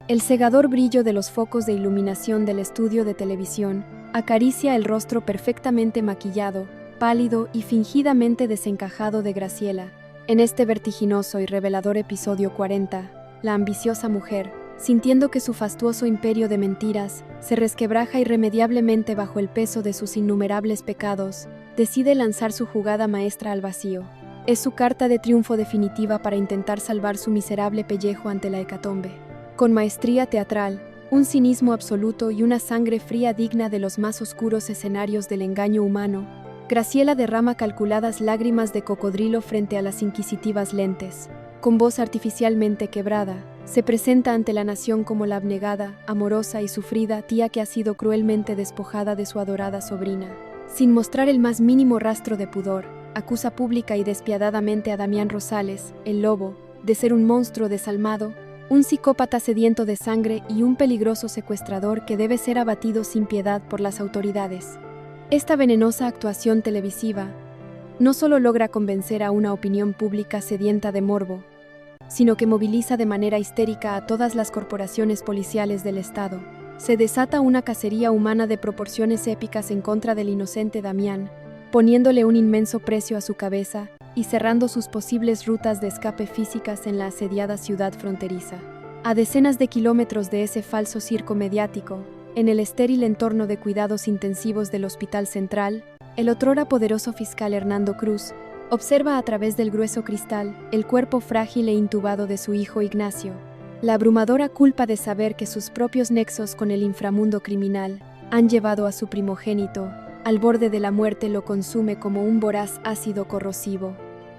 El cegador brillo de los focos de iluminación del estudio de televisión acaricia el rostro perfectamente maquillado, pálido y fingidamente desencajado de Graciela. En este vertiginoso y revelador episodio 40, la ambiciosa mujer, sintiendo que su fastuoso imperio de mentiras se resquebraja irremediablemente bajo el peso de sus innumerables pecados, decide lanzar su jugada maestra al vacío. Es su carta de triunfo definitiva para intentar salvar su miserable pellejo ante la hecatombe. Con maestría teatral, un cinismo absoluto y una sangre fría digna de los más oscuros escenarios del engaño humano, Graciela derrama calculadas lágrimas de cocodrilo frente a las inquisitivas lentes. Con voz artificialmente quebrada, se presenta ante la nación como la abnegada, amorosa y sufrida tía que ha sido cruelmente despojada de su adorada sobrina. Sin mostrar el más mínimo rastro de pudor, acusa pública y despiadadamente a Damián Rosales, el lobo, de ser un monstruo desalmado, un psicópata sediento de sangre y un peligroso secuestrador que debe ser abatido sin piedad por las autoridades. Esta venenosa actuación televisiva no solo logra convencer a una opinión pública sedienta de morbo, sino que moviliza de manera histérica a todas las corporaciones policiales del Estado. Se desata una cacería humana de proporciones épicas en contra del inocente Damián, poniéndole un inmenso precio a su cabeza y cerrando sus posibles rutas de escape físicas en la asediada ciudad fronteriza. A decenas de kilómetros de ese falso circo mediático, en el estéril entorno de cuidados intensivos del Hospital Central, el otrora poderoso fiscal Hernando Cruz observa a través del grueso cristal el cuerpo frágil e intubado de su hijo Ignacio. La abrumadora culpa de saber que sus propios nexos con el inframundo criminal han llevado a su primogénito al borde de la muerte lo consume como un voraz ácido corrosivo.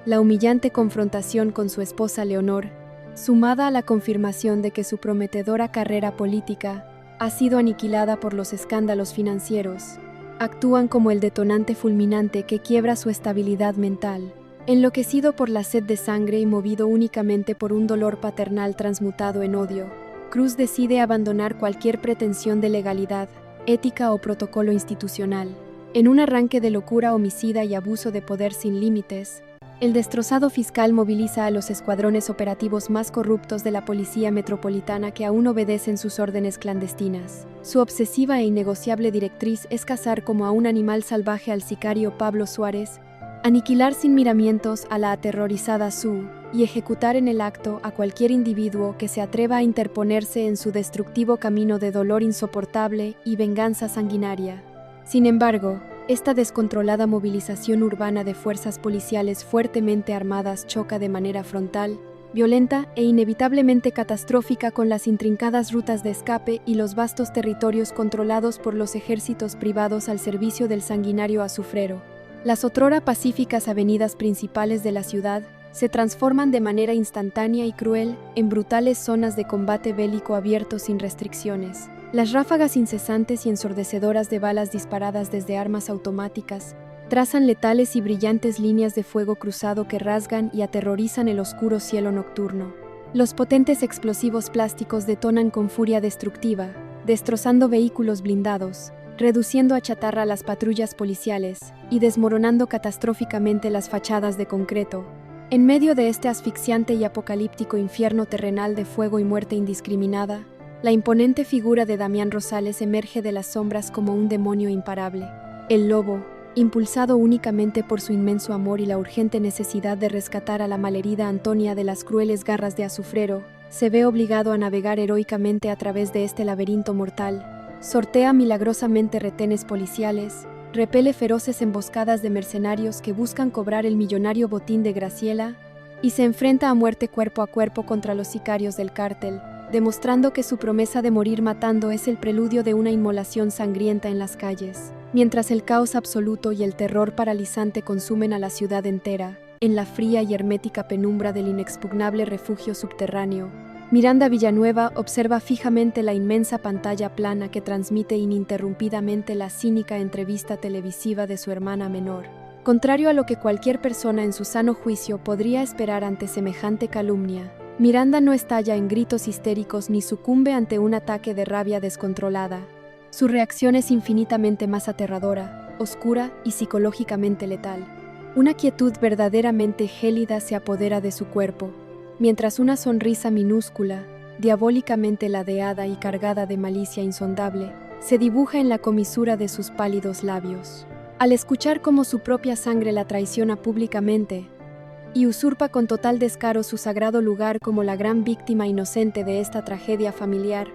La humillante confrontación con su esposa Leonor, sumada a la confirmación de que su prometedora carrera política ha sido aniquilada por los escándalos financieros, actúan como el detonante fulminante que quiebra su estabilidad mental. Enloquecido por la sed de sangre y movido únicamente por un dolor paternal transmutado en odio, Cruz decide abandonar cualquier pretensión de legalidad, ética o protocolo institucional. En un arranque de locura homicida y abuso de poder sin límites, el destrozado fiscal moviliza a los escuadrones operativos más corruptos de la Policía Metropolitana que aún obedecen sus órdenes clandestinas. Su obsesiva e innegociable directriz es cazar como a un animal salvaje al sicario Pablo Suárez, aniquilar sin miramientos a la aterrorizada Sue y ejecutar en el acto a cualquier individuo que se atreva a interponerse en su destructivo camino de dolor insoportable y venganza sanguinaria. Sin embargo, esta descontrolada movilización urbana de fuerzas policiales fuertemente armadas choca de manera frontal, violenta e inevitablemente catastrófica con las intrincadas rutas de escape y los vastos territorios controlados por los ejércitos privados al servicio del sanguinario azufrero. Las otrora pacíficas avenidas principales de la ciudad se transforman de manera instantánea y cruel en brutales zonas de combate bélico abierto sin restricciones. Las ráfagas incesantes y ensordecedoras de balas disparadas desde armas automáticas trazan letales y brillantes líneas de fuego cruzado que rasgan y aterrorizan el oscuro cielo nocturno. Los potentes explosivos plásticos detonan con furia destructiva, destrozando vehículos blindados, reduciendo a chatarra las patrullas policiales y desmoronando catastróficamente las fachadas de concreto. En medio de este asfixiante y apocalíptico infierno terrenal de fuego y muerte indiscriminada, la imponente figura de Damián Rosales emerge de las sombras como un demonio imparable. El lobo, impulsado únicamente por su inmenso amor y la urgente necesidad de rescatar a la malherida Antonia de las crueles garras de Azufrero, se ve obligado a navegar heroicamente a través de este laberinto mortal. Sortea milagrosamente retenes policiales, repele feroces emboscadas de mercenarios que buscan cobrar el millonario botín de Graciela y se enfrenta a muerte cuerpo a cuerpo contra los sicarios del cártel, demostrando que su promesa de morir matando es el preludio de una inmolación sangrienta en las calles. Mientras el caos absoluto y el terror paralizante consumen a la ciudad entera, en la fría y hermética penumbra del inexpugnable refugio subterráneo, Miranda Villanueva observa fijamente la inmensa pantalla plana que transmite ininterrumpidamente la cínica entrevista televisiva de su hermana menor. Contrario a lo que cualquier persona en su sano juicio podría esperar ante semejante calumnia, Miranda no estalla en gritos histéricos ni sucumbe ante un ataque de rabia descontrolada. Su reacción es infinitamente más aterradora, oscura y psicológicamente letal. Una quietud verdaderamente gélida se apodera de su cuerpo, mientras una sonrisa minúscula, diabólicamente ladeada y cargada de malicia insondable, se dibuja en la comisura de sus pálidos labios. Al escuchar cómo su propia sangre la traiciona públicamente y usurpa con total descaro su sagrado lugar como la gran víctima inocente de esta tragedia familiar,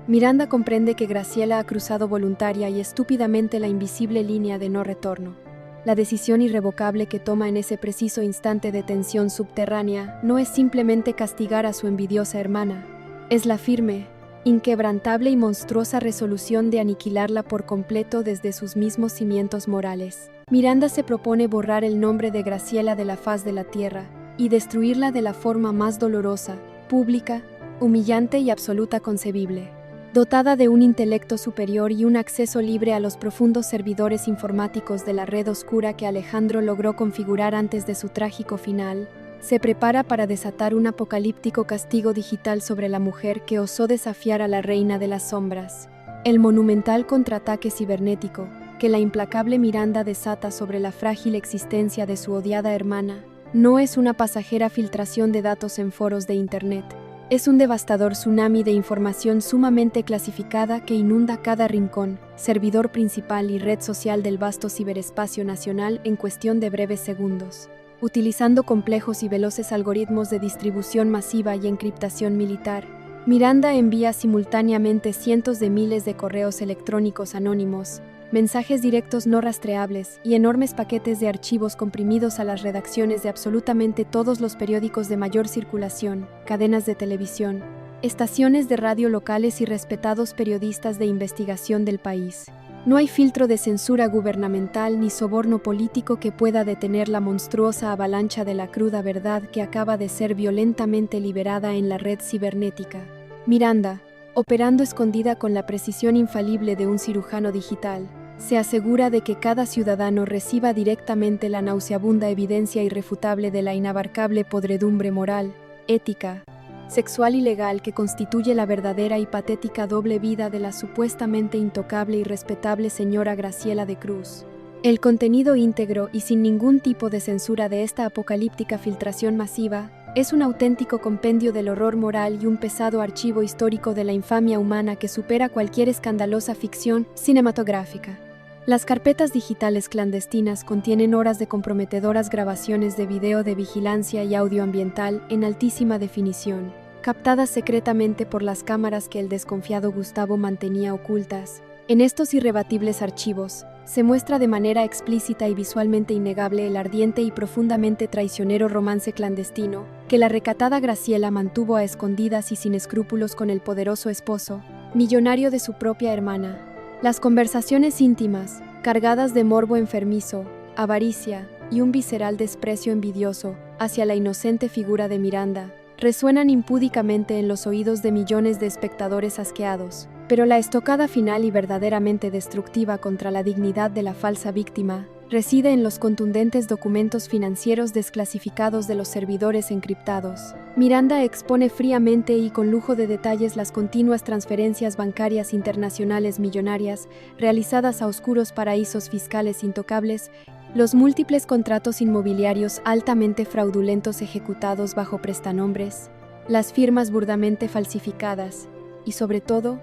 Miranda comprende que Graciela ha cruzado voluntaria y estúpidamente la invisible línea de no retorno. La decisión irrevocable que toma en ese preciso instante de tensión subterránea no es simplemente castigar a su envidiosa hermana, es la firme, inquebrantable y monstruosa resolución de aniquilarla por completo desde sus mismos cimientos morales. Miranda se propone borrar el nombre de Graciela de la faz de la tierra y destruirla de la forma más dolorosa, pública, humillante y absoluta concebible. Dotada de un intelecto superior y un acceso libre a los profundos servidores informáticos de la red oscura que Alejandro logró configurar antes de su trágico final, se prepara para desatar un apocalíptico castigo digital sobre la mujer que osó desafiar a la reina de las sombras. El monumental contraataque cibernético que la implacable Miranda desata sobre la frágil existencia de su odiada hermana no es una pasajera filtración de datos en foros de Internet. Es un devastador tsunami de información sumamente clasificada que inunda cada rincón, servidor principal y red social del vasto ciberespacio nacional en cuestión de breves segundos. Utilizando complejos y veloces algoritmos de distribución masiva y encriptación militar, Miranda envía simultáneamente cientos de miles de correos electrónicos anónimos, mensajes directos no rastreables y enormes paquetes de archivos comprimidos a las redacciones de absolutamente todos los periódicos de mayor circulación, cadenas de televisión, estaciones de radio locales y respetados periodistas de investigación del país. No hay filtro de censura gubernamental ni soborno político que pueda detener la monstruosa avalancha de la cruda verdad que acaba de ser violentamente liberada en la red cibernética. Miranda, operando escondida con la precisión infalible de un cirujano digital, se asegura de que cada ciudadano reciba directamente la nauseabunda evidencia irrefutable de la inabarcable podredumbre moral, ética, sexual y legal que constituye la verdadera y patética doble vida de la supuestamente intocable y respetable señora Graciela de Cruz. El contenido íntegro y sin ningún tipo de censura de esta apocalíptica filtración masiva es un auténtico compendio del horror moral y un pesado archivo histórico de la infamia humana que supera cualquier escandalosa ficción cinematográfica. Las carpetas digitales clandestinas contienen horas de comprometedoras grabaciones de video de vigilancia y audio ambiental en altísima definición, captadas secretamente por las cámaras que el desconfiado Gustavo mantenía ocultas. En estos irrebatibles archivos, se muestra de manera explícita y visualmente innegable el ardiente y profundamente traicionero romance clandestino que la recatada Graciela mantuvo a escondidas y sin escrúpulos con el poderoso esposo, millonario de su propia hermana. Las conversaciones íntimas, cargadas de morbo enfermizo, avaricia y un visceral desprecio envidioso hacia la inocente figura de Miranda, resuenan impúdicamente en los oídos de millones de espectadores asqueados. Pero la estocada final y verdaderamente destructiva contra la dignidad de la falsa víctima reside en los contundentes documentos financieros desclasificados de los servidores encriptados. Miranda expone fríamente y con lujo de detalles las continuas transferencias bancarias internacionales millonarias realizadas a oscuros paraísos fiscales intocables, los múltiples contratos inmobiliarios altamente fraudulentos ejecutados bajo prestanombres, las firmas burdamente falsificadas y, sobre todo,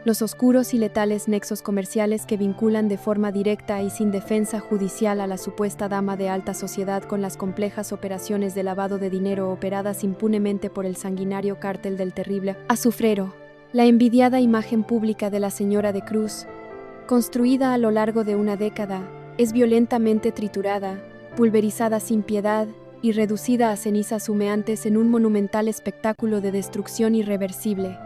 los oscuros y letales nexos comerciales que vinculan de forma directa y sin defensa judicial a la supuesta dama de alta sociedad con las complejas operaciones de lavado de dinero operadas impunemente por el sanguinario cártel del terrible azufrero. La envidiada imagen pública de la señora de Cruz, construida a lo largo de una década, es violentamente triturada, pulverizada sin piedad y reducida a cenizas humeantes en un monumental espectáculo de destrucción irreversible.